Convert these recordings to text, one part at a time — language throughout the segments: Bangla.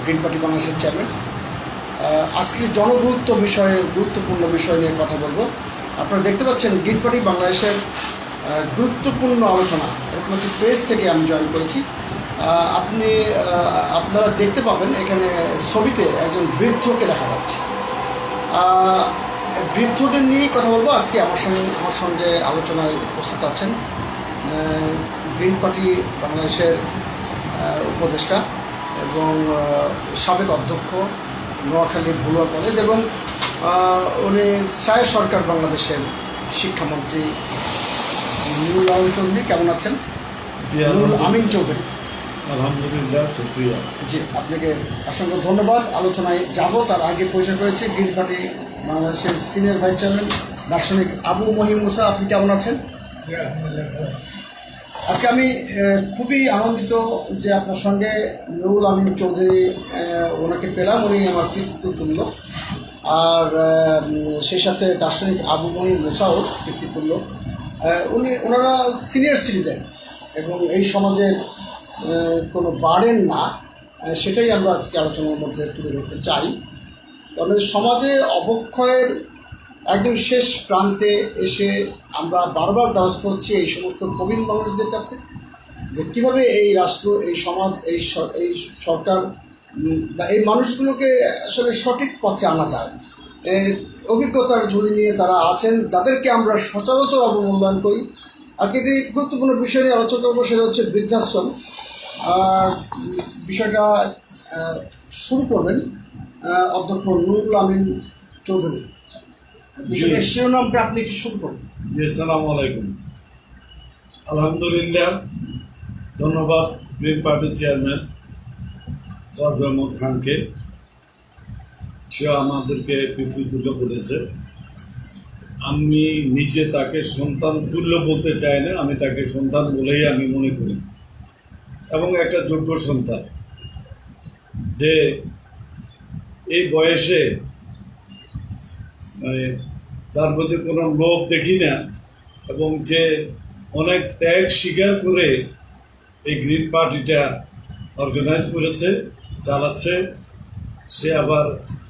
গ্রিন পার্টি বাংলাদেশের চেয়ারম্যান। আজকে গুরুত্বপূর্ণ বিষয় নিয়ে কথা বলবো। আপনারা দেখতে পাচ্ছেন গ্রিন পার্টি বাংলাদেশের গুরুত্বপূর্ণ আলোচনা এরকম একটি প্রেস থেকে আমি জয়েন করেছি। আপনারা দেখতে পাবেন এখানে ছবিতে একজন বৃদ্ধকে দেখা যাচ্ছে। বৃদ্ধদের নিয়েই কথা বলবো আজকে। আমার সঙ্গে আলোচনায় উপস্থিত আছেন গ্রিন পার্টি বাংলাদেশের উপদেষ্টা এবং সাবেক অধ্যক্ষ নোয়াখালী ভুলুয়া কলেজ এবং উনি ছায়া সরকার বাংলাদেশের শিক্ষামন্ত্রী নুরুল আমিন চৌধুরী। কেমন আছেন? নুরুল আমিন চৌধুরী। আলহামদুলিল্লাহ, শুক্রিয়া। জি, আপনাকে অসংখ্য ধন্যবাদ। আলোচনায় যাব তার আগে পরিচয় করেছি গ্রিন পার্টি বাংলাদেশের সিনিয়র ভাইস চেয়ারম্যান দার্শনিক আবু মহিম মুসা। আপনি কেমন আছেন? আজকে আমি খুবই আনন্দিত যে আপনার সঙ্গে নুরুল আমিন চৌধুরী ওনাকে পেলাম। উনি আমার পিতৃতুল্য, আর সেই সাথে দার্শনিক আবু মহিম মুসাও পিতৃতুল্য। ওনারা সিনিয়র সিটিজেন এবং এই সমাজের কোনো বার্ডেন না, সেটাই আমরা আজকে আলোচনার মধ্যে তুলে ধরতে চাই। আমাদের সমাজে অবক্ষয়ের একদম শেষ প্রান্তে এসে আমরা বারবার দ্বারস্থ হচ্ছি এই সমস্ত প্রবীণ মানুষদের কাছে যে কীভাবে এই রাষ্ট্র, এই সমাজ, এই সরকার বা এই মানুষগুলোকে আসলে সঠিক পথে আনা যায়। অভিজ্ঞতার ঝুলি নিয়ে তারা আছেন, যাদেরকে আমরা সচরাচর অবমূল্যায়ন করি। আজকে একটি গুরুত্বপূর্ণ বিষয় নিয়ে আলোচনা করবো, সেটা হচ্ছে বৃদ্ধাশ্রম। বিষয়টা শুরু করবেন অধ্যক্ষ নুরুল আমিন চৌধুরী। বিষয়টার শিরোনামটা আপনি একটু শুরু করুন। জি, আসসালামু আলাইকুম। আলহামদুলিল্লাহ, ধন্যবাদ গ্রিন পার্টির চেয়ারম্যান রাজ আহমদ খানকে। সে আমাদেরকে পিতৃতুল্য বলেছে। আমি নিজে তাকে সন্তান তুল্য বলতে চাই না, আমি তাকে সন্তান বলেই আমি মনে করি, এবং একটা যোগ্য সন্তান যে এই বয়সে তার প্রতি কোনো লোভ দেখি না, এবং যে অনেক ত্যাগ স্বীকার করে এই গ্রিন পার্টিটা অর্গানাইজ করেছে, চালাচ্ছে। সে আবার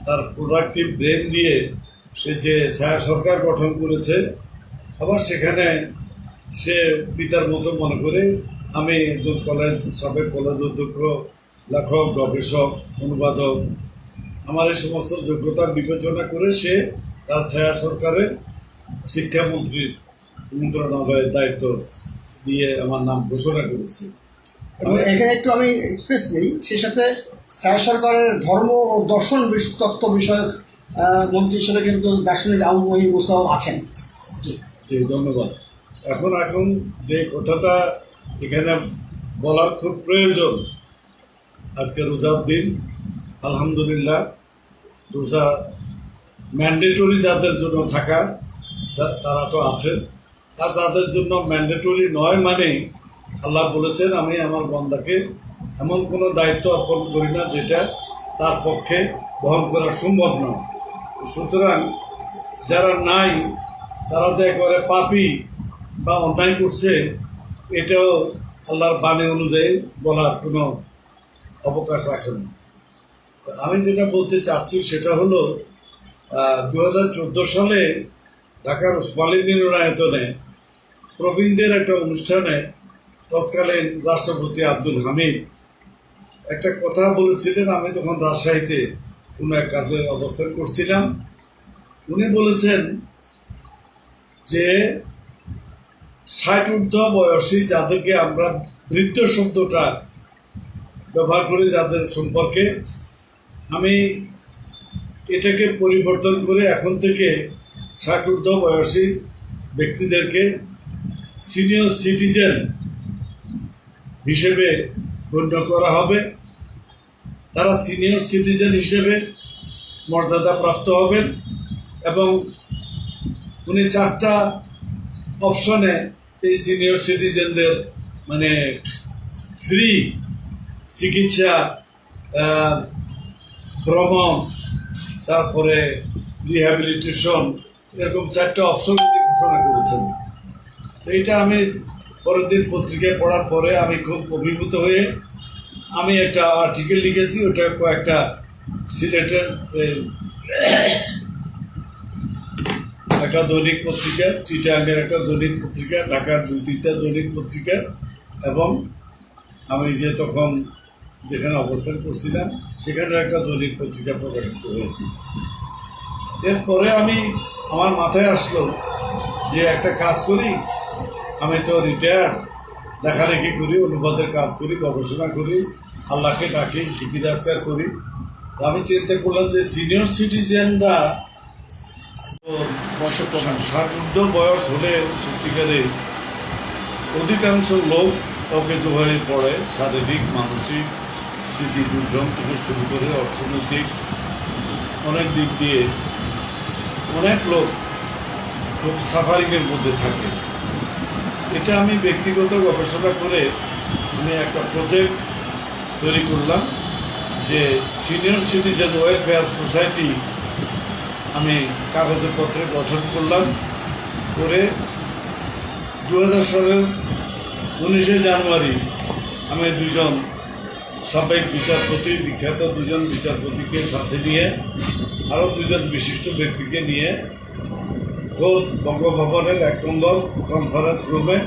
তার প্রোডাক্টিভ ব্রেন দিয়ে সে যে ছায়া সরকার গঠন করেছে, আবার সেখানে সে পিতার মতো মনে করে। আমি সাবেক কলেজ অধ্যক্ষ, লেখক, গবেষক, অনুবাদক, আমার এই সমস্ত যোগ্যতা বিবেচনা করে সে তার ছায়া সরকারের শিক্ষামন্ত্রীর মন্ত্রণালয়ের দায়িত্ব দিয়ে আমার নাম ঘোষণা করেছে। এবং এখানে একটু আমি স্পেস নেই, সেই সাথে ছায়া সরকারের ধর্ম ও দর্শন তত্ত্ব বিষয়ক মন্ত্রী হিসেবে কিন্তু দার্শনিক আবু মহিম মুসাও আছেন। জি, ধন্যবাদ। এখন যে কথাটা এখানে বলার খুব প্রয়োজন, আজকে রোজার দিন। আলহামদুলিল্লাহ, রোজা ম্যান্ডেটরি যাদের জন্য থাকা তারা তো আছেন, আর যাদের জন্য ম্যান্ডেটরি নয় মানেই আল্লাহ বলেছেন আমি আমার বান্দাকে এমন কোনো দায়িত্ব অর্পণ করি না যেটা তার পক্ষে বহন করা সম্ভব নয়। সুতরাং যারা নাই, তারা যে একবারে পাপী বা অন্যায় করছে, এটাও আল্লাহর বাণী অনুযায়ী বলার কোনো অবকাশ রাখে না। তো আমি যেটা বলতে চাচ্ছি সেটা হলো 2014 সালে ঢাকার ওসমানী মিলনায়তনে প্রবীণদের একটা অনুষ্ঠানে তৎকালীন রাষ্ট্রপতি আব্দুল হামিদ একটা কথা বলেছিলেন। আমি তখন রাজশাহীতে কোনো এক কাজে অবস্থান করছিলাম। উনি বলেছেন যে 60 ঊর্ধ্ব বয়সী যাদেরকে আমরা বৃদ্ধ শব্দটা ব্যবহার করি যাদের সম্পর্কে, আমি এটাকে পরিবর্তন করে এখন থেকে 60 ঊর্ধ্ব বয়সী ব্যক্তিদেরকে সিনিয়র সিটিজেন হিসেবে গণ্য করা হবে। তারা সিনিয়র সিটিজেন হিসেবে মর্যাদা প্রাপ্ত হবেন, এবং উনি 4টা অপশনে এই সিনিয়র সিটিজেনদের মানে ফ্রি চিকিৎসা, ভ্রমণ, তারপরে রিহ্যাবিলিটেশন, এরকম 4টা অপশন ঘোষণা করেছেন। তো এটা আমি পরের দিন পত্রিকায় পড়ার পরে আমি খুব অভিভূত হয়ে আমি একটা আর্টিকেল লিখেছি, ওটা কয়েকটা সিলেটের একটা দৈনিক পত্রিকা, চিটাগাংয়ের একটা দৈনিক পত্রিকা, ঢাকার 2-3টা দৈনিক পত্রিকা, এবং আমি যে তখন যেখানে অবস্থান করছিলাম সেখানে একটা দৈনিক পত্রিকা প্রকাশিত হয়েছে। এরপরে আমার মাথায় আসলো যে একটা কাজ করি, আমি তো রিটায়ার্ড, লেখালেখি করি, অনুবাদের কাজ করি, গবেষণা করি, আল্লাহকে ডাকি, জিকির-আজকার করি। তো আমি চিন্তা করলাম যে সিনিয়র সিটিজেনরা 60 বয়স হলে সত্যিকারে অধিকাংশ লোক অকেজ হয়ে পড়ে, শারীরিক, মানসিক, স্মৃতি বিভ্রম থেকে শুরু করে অর্থনৈতিক অনেক দিক দিয়ে অনেক লোক খুব সাফারিংয়ের মধ্যে থাকে। এটা আমি ব্যক্তিগত গবেষণা করে আমি একটা প্রজেক্ট তৈরি করলাম যে সিনিয়র সিটিজেন ওয়েলফেয়ার সোসাইটি আমি কাগজে পত্রে গঠন করলাম। করে 2000 সালের 19শে জানুয়ারি আমি দুজন সাবেক বিচারপতি, বিখ্যাত দুজন বিচারপতিকে সাথে নিয়ে আরও দুজন বিশিষ্ট ব্যক্তিকে নিয়ে খোদ বঙ্গভবনের 1 নম্বর কনফারেন্স রুমে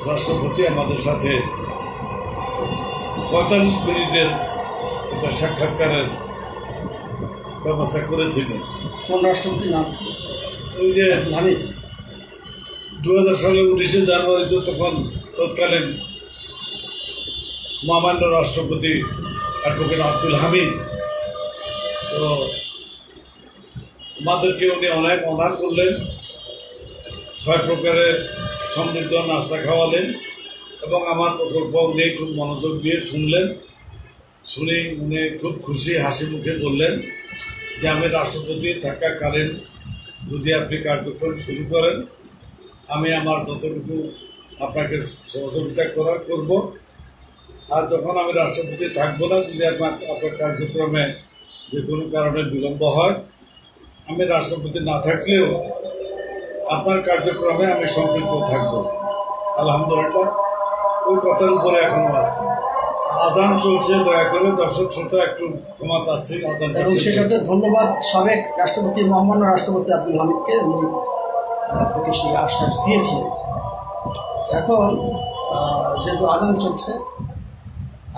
রাষ্ট্রপতি আমাদের সাথে 45 মিনিটের একটা সাক্ষাৎকারের ব্যবস্থা করেছিলেন। কোন রাষ্ট্রপতির নাম কি? ওই যে হামিদ। 2000 সালের 19শে জানুয়ারি তো তখন তৎকালীন মহামান্য রাষ্ট্রপতি অ্যাডভোকেট আব্দুল হামিদ, তো আমাদেরকে উনি অনেক অনার করলেন, 6 প্রকারের সমৃদ্ধ নাস্তা খাওয়ালেন এবং আমার প্রকল্প উনি খুব মনোযোগ দিয়ে শুনলেন। শুনে উনি খুব খুশি, হাসি মুখে বললেন যে আমি রাষ্ট্রপতি থাকাকালীন যদি আপনি কার্যক্রম শুরু করেন, আমি আমার যতটুকু আপনাকে সহযোগিতা করার করব, আর যখন আমি রাষ্ট্রপতি থাকবো না, যদি আপনার কার্যক্রমে যে কোনো কারণে বিলম্ব হয়, আমি রাষ্ট্রপতি না থাকলেও আপনার কার্যক্রমে আমি সম্পৃক্ত থাকব। আলহামদুলিল্লাহ, ওই কথার উপরে এখনো আছে। আজান চলছে, দয়া করে দর্শক শ্রোতা একটু ক্ষমা চাচ্ছি। আজান এবং সে সাথে ধন্যবাদ সাবেক রাষ্ট্রপতি, মহামান্য রাষ্ট্রপতি আব্দুল হামিদকে, উনি আপনাকে সেই আশ্বাস দিয়েছিলেন। এখন যেহেতু আজান চলছে,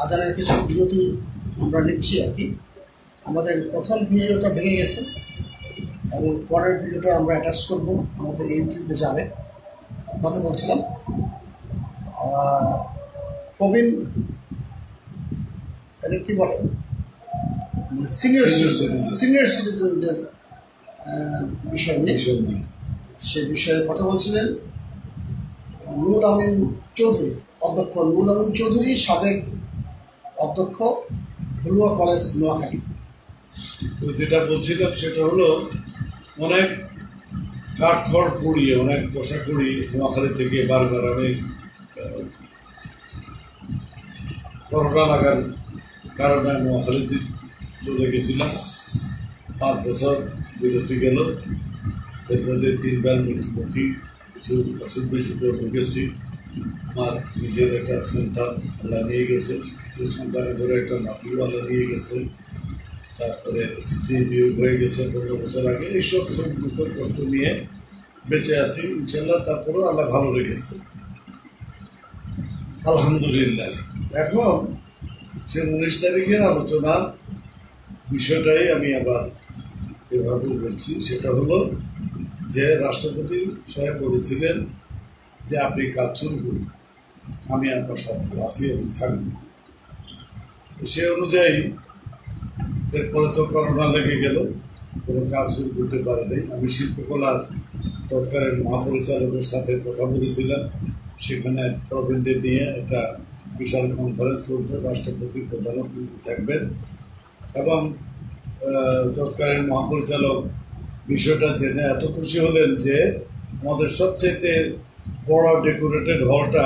আজানের কিছু বিরতি আমরা নিচ্ছি আর কি। আমাদের প্রথম ভিডিওটা ভেঙে গেছে এবং পরের ভিডিওটা আমরা অ্যাটাচ করবো, আমাদের ইউটিউবে যাবে। কথা বলছিলাম প্রবীণ, এটা কী বলে, সিনিয়র সিটিজেনদের বিষয় নিয়ে সে বিষয়ে কথা বলছিলেন নুরুল আমিন চৌধুরী, অধ্যক্ষ নুরুল আমিন চৌধুরী, সাবেক অধ্যক্ষ হুলুয়া কলেজ, নোয়াখালী। তো যেটা বলছিলাম সেটা হলো অনেক কাঠখড় পুড়িয়ে, অনেক পোশা করি নোয়াখালী থেকে বারবার আমি করোনা লাগার কারণে নোয়াখালীতে চলে গেছিলাম। 5 বছর বিরতি গেল, এর মধ্যে 3বার মৃত্যুমুখী, কিছু অসুখ বিসুখে ঢুকেছি। আমার নিজের একটা সন্তান আল্লাহ নিয়ে গেছে, সেই সন্তানের ধরে একটা নাতিও আল্লাহ নিয়ে গেছে। তারপরে স্ত্রী বিয়োগ হয়ে গেছে 15 বছর আগে। এইসব সব দুঃখ কষ্ট নিয়ে বেঁচে আছি ইনশাল্লাহ। তারপরেও আল্লাহ ভালো রেখেছে, আলহামদুলিল্লাহ। এখন সে 19 তারিখের আলোচনার বিষয়টাই আমি আবার এভাবে বলছি। সেটা হলো যে রাষ্ট্রপতি সাহেব বলেছিলেন যে আপনি কাজ শুরু করুন, আমি আপনার সাথে আছি এবং থাকব। তো সে অনুযায়ী এরপরে তো করোনা লেগে গেল, কোনো কাজ শুরু করতে পারে নাই। আমি শিল্পকলার তৎকালীন মহাপরিচালকের সাথে কথা বলেছিলাম, সেখানে প্রবীণদের নিয়ে একটা বিশাল কনফারেন্স করবো, রাষ্ট্রপতি প্রধান অতিথি থাকবেন এবং তৎকালীন মহাপরিচালক বিষয়টা জেনে এত খুশি হলেন যে আমাদের সবচেয়ে বড় ডেকোরেটেড হলটা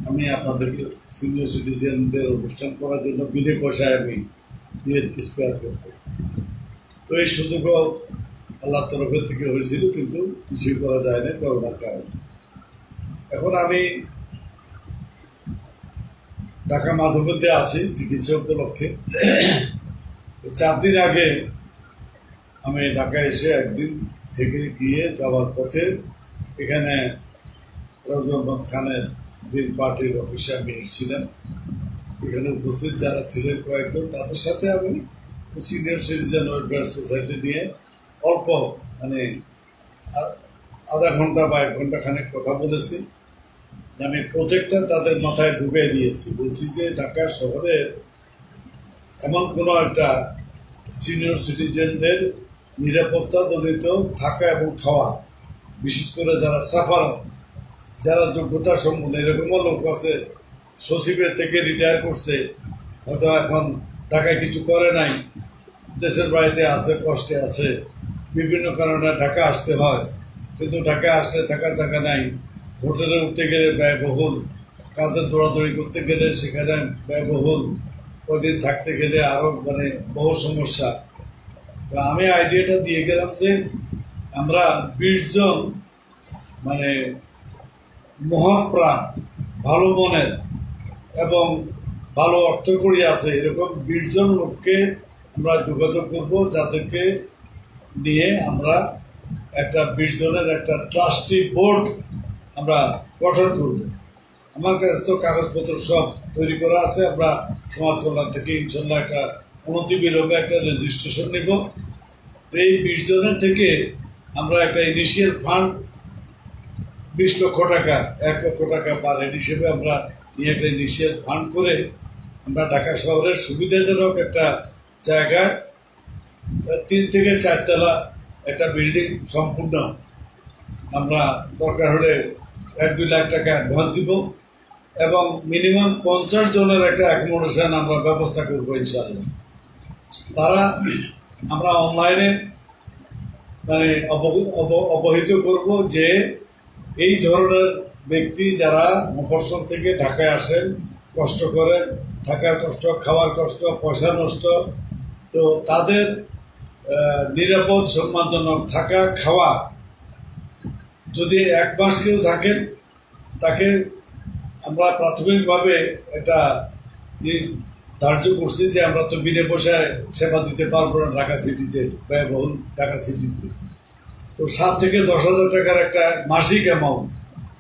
আমি আপনাদেরকে সিনিয়র সিটিজেনদের অনুষ্ঠান করার জন্য বিনা পয়সায় আমি দিয়ে স্পেয়ার করব। তো এই সুযোগও আল্লাহ তরফের থেকে হয়েছিল, কিন্তু কিছুই করা যায় না করোনার কারণে। এখন আমি ঢাকা মাঝে মধ্যে আসি চিকিৎসা উপলক্ষে। তো 4 দিন আগে আমি ঢাকা এসে একদিন থেকে গিয়ে যাওয়ার পথে এখানে রজত খানের গ্রিন পার্টির অফিসে আমি এসেছিলাম। এখানে উপস্থিত যারা ছিলেন কয়েকজন, তাদের সাথে আমি সিনিয়র সিটিজেন ওয়েলফেয়ার সোসাইটি নিয়ে অল্প মানে আধা ঘন্টা বা 1 ঘন্টা খানেক কথা বলেছি। আমি প্রজেক্টটা তাদের মাথায় ঢুকিয়ে দিয়েছি, বলছি যে ঢাকা শহরের এমন কোনো একটা সিনিয়র সিটিজেনদের নিরাপত্তাজনিত থাকা এবং খাওয়া, বিশেষ করে যারা সাফার, যারা যোগ্যতা সম্পন্ন, এরকমও লোক আছে সচিবের থেকে রিটায়ার করছে, হয়তো এখন ঢাকায় কিছু করে নাই, দেশের বাড়িতে আছে, কষ্টে আছে, বিভিন্ন কারণে ঢাকা আসতে হয়, কিন্তু ঢাকা আসলে থাকার জায়গা নাই, হোটেলে উঠতে গেলে ব্যয়বহুল, কাজের দৌড়াদৌড়ি করতে গেলে সেখানে ব্যয়বহুল, কদিন থাকতে গেলে আরও মানে বহু সমস্যা। তো আমি আইডিয়াটা দিয়ে গেলাম যে আমরা 20 জন মানে মহাপ্রাণ, ভালো মনের এবং ভালো অর্থকড়ি আছে এরকম 20 জন লোককে আমরা যোগাযোগ করব, যাদেরকে নিয়ে আমরা একটা 20 জনের একটা ট্রাস্টি বোর্ড আমরা গঠন করব। আমার কাছে তো কাগজপত্র সব তৈরি করা আছে। আমরা সমাজ কল্যাণ থেকে ইনশাল্লাহ একটা অনতিবিলম্বে একটা রেজিস্ট্রেশন নেব। তো এই 20 জনের থেকে আমরা একটা ইনিশিয়াল ফান্ড 20 লক্ষ টাকা, 1 লক্ষ টাকা পার হেড হিসেবে আমরা নিয়ে একটা ইনিশিয়াল ফান্ড করে আমরা ঢাকা শহরের সুবিধাজনক একটা জায়গায় 3 থেকে 4 তলা একটা বিল্ডিং সম্পূর্ণ আমরা দরকার হলে 1-2 লাখ টাকা অ্যাডভান্স দিব এবং মিনিমাম 50 জনের একটা অ্যাকোমোডেশন আমরা ব্যবস্থা করবো ইনশাআল্লাহ। তারা আমরা অনলাইনে মানে অবহিত করব যে এই ধরনের ব্যক্তি যারা মফস্বল থেকে ঢাকায় আসেন, কষ্ট করেন, থাকার কষ্ট, খাওয়ার কষ্ট, পয়সা নষ্ট, তো তাদের নিরাপদ সম্মানজনক থাকা খাওয়া, যদি 1 মাস কেউ থাকেন তাকে আমরা প্রাথমিকভাবে একটা ধার্য করছি যে আমরা তো বিনা পয়সায় সেবা দিতে পারবো না ঢাকা সিটিতে, ব্যয়বহুল ঢাকা সিটিতে। তো 7 থেকে 10,000 টাকার একটা মাসিক অ্যামাউন্ট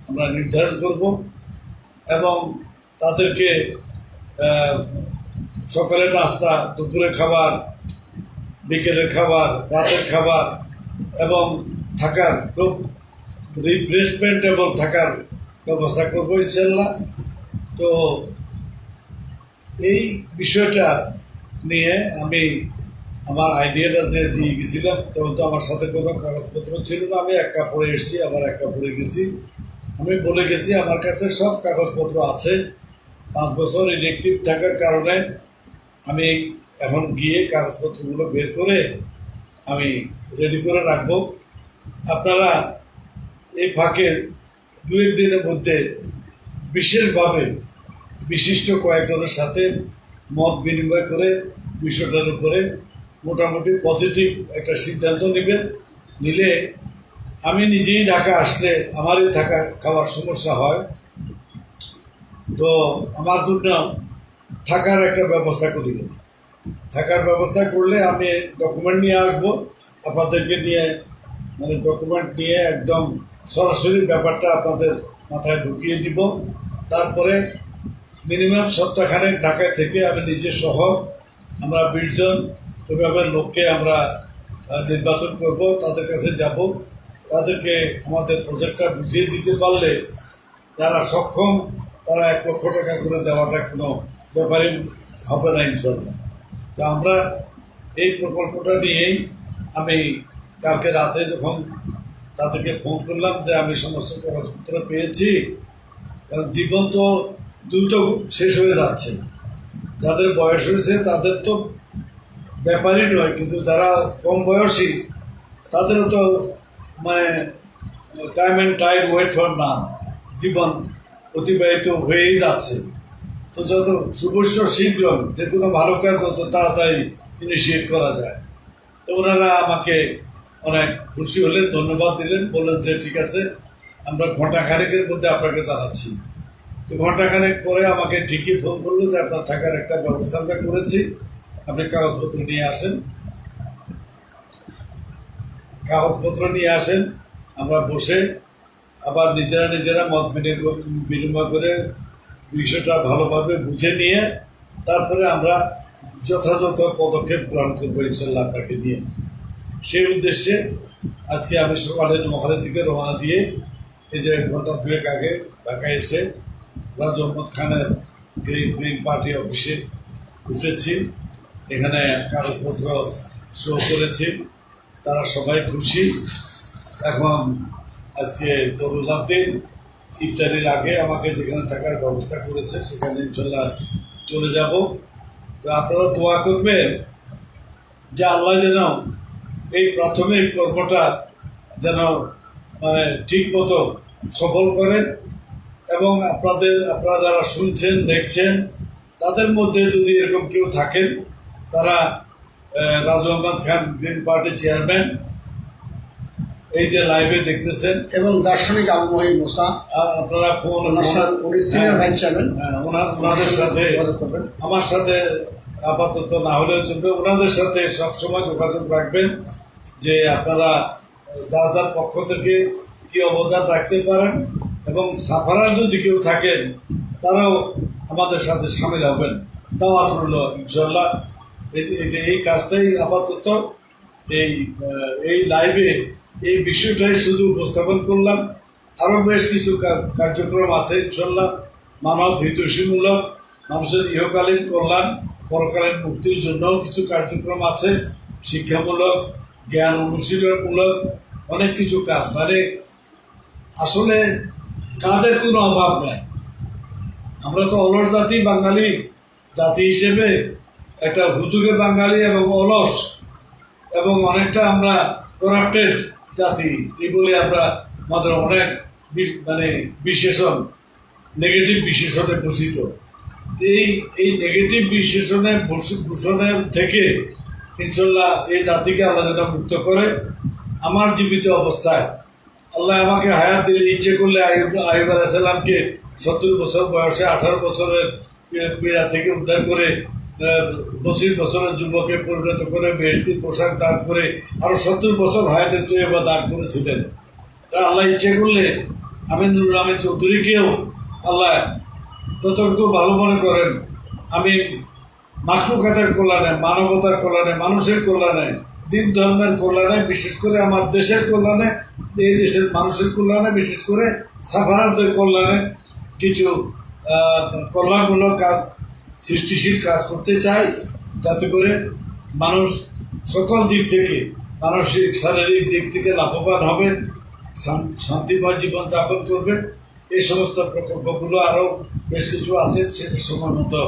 আমরা নির্ধারণ করব এবং তাদেরকে সকালের নাস্তা, দুপুরের খাবার, বিকেলের খাবার, রাতের খাবার এবং থাকার খুব রিফ্রেশমেন্ট এবং থাকার ব্যবস্থা করবো ইনশাল্লাহ। তো এই বিষয়টা নিয়ে আমি আমার আইডিয়াটা যে দিয়ে গেছিলাম, তখন তো আমার সাথে কোনো কাগজপত্র ছিল না, আমি 1 কাপড়ে এসেছি, আবার 1 কাপড়ে গেছি। আমি বলে গেছি আমার কাছে সব কাগজপত্র আছে, 5 বছর ইনঅ্যাক্টিভ থাকার কারণে আমি এখন গিয়ে কাগজপত্রগুলো বের করে আমি রেডি করে রাখবো। আপনারা এই ফাঁকে 2-1 দিনের মধ্যে বিশেষভাবে বিশিষ্ট কয়েকজনের সাথে মত বিনিময় করে বিষয়টার উপরে মোটামুটি পজিটিভ একটা সিদ্ধান্ত নেবেন। নিলে আমি নিজেই ঢাকা আসলে আমারই থাকা খাওয়ার সমস্যা হয়, তো আমার জন্য থাকার একটা ব্যবস্থা করি। থাকার ব্যবস্থা করলে আমি ডকুমেন্ট নিয়ে আসবো, আপনাদেরকে নিয়ে মানে ডকুমেন্ট নিয়ে একদম সরাসরি ব্যাপারটা আপনাদের মাথায় ঢুকিয়ে দিব। তারপরে মিনিমাম সপ্তাহখানেক ঢাকায় থেকে আমি নিজে সহ আমরা 20 জন ওইভাবে লোককে আমরা নির্বাচন করব, তাদের কাছে যাব, তাদেরকে আমাদের প্রজেক্টটা বুঝিয়ে দিতে পারলে যারা সক্ষম তারা 1 লক্ষ টাকা করে দেওয়াটা কোনো ব্যাপারই হবে না ইনশাল্লাহ। তো আমরা এই প্রকল্পটা নিয়েই আমি কালকে রাতে যখন তাদেরকে ফোন করলাম যে আমি সমস্ত কাগজপত্র পেয়েছি, কারণ জীবন তো দ্রুত শেষ হয়ে যাচ্ছে, যাদের বয়স হয়েছে তাদের তো ব্যাপারই নয়, কিন্তু যারা কম বয়সী তাদেরও তো মানে time and tide wait for না, জীবন অতিবাহিত হয়েই যাচ্ছে। তো যত শুভস্য শীঘ্র যে কোনো ভালো কাজ যত তাড়াতাড়ি ইনিশিয়েট করা যায়। তো ওনারা আমাকে অনেক খুশি হলেন, ধন্যবাদ দিলেন, বললেন যে ঠিক আছে আমরা ঘণ্টা খানেকের মধ্যে আপনাকে জানাচ্ছি। তো ঘন্টাখানেক পরে আমাকে ঠিকই ফোন করলো যে আপনার থাকার একটা ব্যবস্থা আমরা করেছি, আপনি কাগজপত্র নিয়ে আসেন। কাগজপত্র নিয়ে আসেন, আমরা বসে আবার নিজেরা মত বিনিময় করে বিষয়টা ভালোভাবে বুঝে নিয়ে তারপরে আমরা যথাযথ পদক্ষেপ গ্রহণ করবো ইনশাল্লাহ আপনাকে নিয়ে। সেই উদ্দেশ্যে আজকে আমি সকালে নোয়াখালী থেকে রওনা দিয়ে এই যে ঘন্টা দুয়েক আগে ঢাকায় এসে রাজু আহমদ খানের গ্রিন পার্টি অফিসে উঠেছি। এখানে কাগজপত্র শো করেছি, তারা সবাই খুশি। এখন আজকে রোজার দিন ইফতারির আগে আমাকে যেখানে থাকার ব্যবস্থা করেছে সেখানে ইনশাল্লাহ চলে যাব। তো আপনারা দোয়া করবেন যে আল্লাহ যেন এই প্রাথমিক কর্মটা যেন মানে ঠিক মতো সফল করেন, এবং আপনারা যারা শুনছেন দেখছেন তাদের মধ্যে যদি এরকম কেউ থাকেন, তারা Raju Ahmad Khan green party chairman এই যে লাইভে দেখতেছেন, এবং দার্শনিক আবু মহিম মুসা, আপনারা ফোন সিনিয়র ভাইস চেয়ারম্যান, ওনাদের সাথে যোগাযোগ করবেন। আমার সাথে আপাতত না হলেও চলবে, ওনাদের সাথে সবসময় যোগাযোগ রাখবেন যে আপনারা যার যার পক্ষ থেকে কী অবদান রাখতে পারেন, এবং সাফারার যদি কেউ থাকেন তারাও আমাদের সাথে সামিল হবেন। দাওয়াত রইল ইনশাল্লাহ। এই কাজটাই আপাতত এই লাইভে এই বিষয়টাই শুধু উপস্থাপন করলাম। আরও বেশ কিছু কার্যক্রম আছে ইনশাল্লাহ, মানব হিতৈষীমূলক, মানুষের ইহকালীন কল্যাণ পরকালীন মুক্তির জন্যও কিছু কার্যক্রম আছে, শিক্ষামূলক, জ্ঞান অনুশীলনমূলক, অনেক কিছু কাজ। মানে আসলে কাজের কোনো অভাব নাই। আমরা তো অলস জাতি, বাঙালি জাতি হিসেবে একটা হুজুগে বাঙালি এবং অলস এবং অনেকটা আমরা করাপ্টেড জাতি, এগুলি আমরা আমাদের অনেক মানে বিশেষণ, নেগেটিভ বিশেষণে ভূষিত। এই নেগেটিভ বিশেষণে ভূষণের থেকে ইনশাল্লাহ এই জাতিকে আল্লাহ যেন মুক্ত করে। আমার জীবিত অবস্থায় আল্লাহ আমাকে হায়াত দিলে, ইচ্ছে করলে আইয়ুব আলাইহিসসালামকে 70 বছর বয়সে 18 বছরের পীড়া থেকে উদ্ধার করে 25 বছরের যুবকে পরিণত করে বেহেশতির পোশাক দান করে আরও 70 বছর হায়াতের তৈবা দান করেছিলেন। তা আল্লাহ ইচ্ছে করলে আমিনুর রহমান চৌধুরীকেও আল্লাহ যতটুকু ভালো মনে করেন, আমি মাখলুকাতের কল্যাণে, মানবতার কল্যাণে, মানুষের কল্যাণে, দিন ধর্মের কল্যাণে, বিশেষ করে আমার দেশের কল্যাণে, এই দেশের মানুষের কল্যাণে, বিশেষ করে সাফারারদের কল্যাণে কিছু কল্যাণমূলক কাজ, সৃষ্টিশীল কাজ করতে চাই, যাতে করে মানুষ সকল দিক থেকে, মানসিক শারীরিক দিক থেকে লাভবান হবে, শান্তিময় জীবনযাপন করবে। এই সমস্ত প্রকল্পগুলো আরও বেশ কিছু আছে, সেটা সময় মতো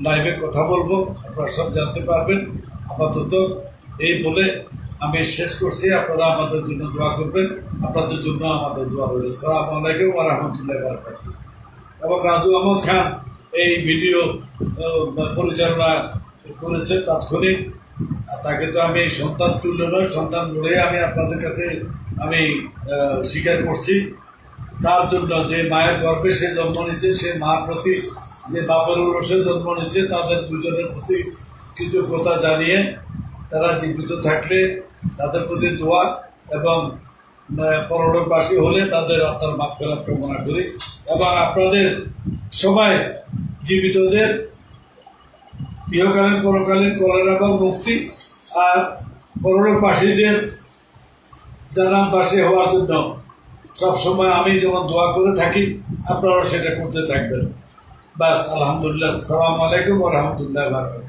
লাইভে কথা বলবো, আপনারা সব জানতে পারবেন। আপাতত এই বলে আমি শেষ করছি। আপনারা আমাদের জন্য দোয়া করবেন, আপনাদের জন্য আমাদের দোয়া রইল। আসসালামু আলাইকুম ওয়া রাহমাতুল্লাহি ওয়া বারাকাতুহু। এবং রাজু আহমদ খান এই ভিডিও পরিচালনা করেছে তাৎক্ষণিক। তাকে তো আমি সন্তান তুল্য নয়, সন্তান বলে আমি আপনাদের কাছে আমি স্বীকার করছি। তার জন্য যে মায়ের গর্ভে সে জন্ম নিছে, সে মার প্রতি, যে বাপের উরসে জন্ম নিছে, তাদের দুজনের প্রতি কৃতজ্ঞতা জানিয়ে তারা জীবিত থাকলে তাদের প্রতি দোয়া, এবং পরলোকবাসী হলে তাদের আত্মার মাগফিরাত কামনা করি। এবং আপনাদের সবাই জীবিতদের ইহকালীন পরকালীন কল্যাণ এবং মুক্তি, আর পরলোকবাসীদের জান্নাতবাসী হওয়ার জন্য সবসময় আমি যেমন দোয়া করে থাকি, আপনারাও সেটা করতে থাকবেন। বাস, আলহামদুলিল্লাহ। আসসালামু আলাইকুম ওয়া রাহমাতুল্লাহি ওয়া বারাকাতুহু।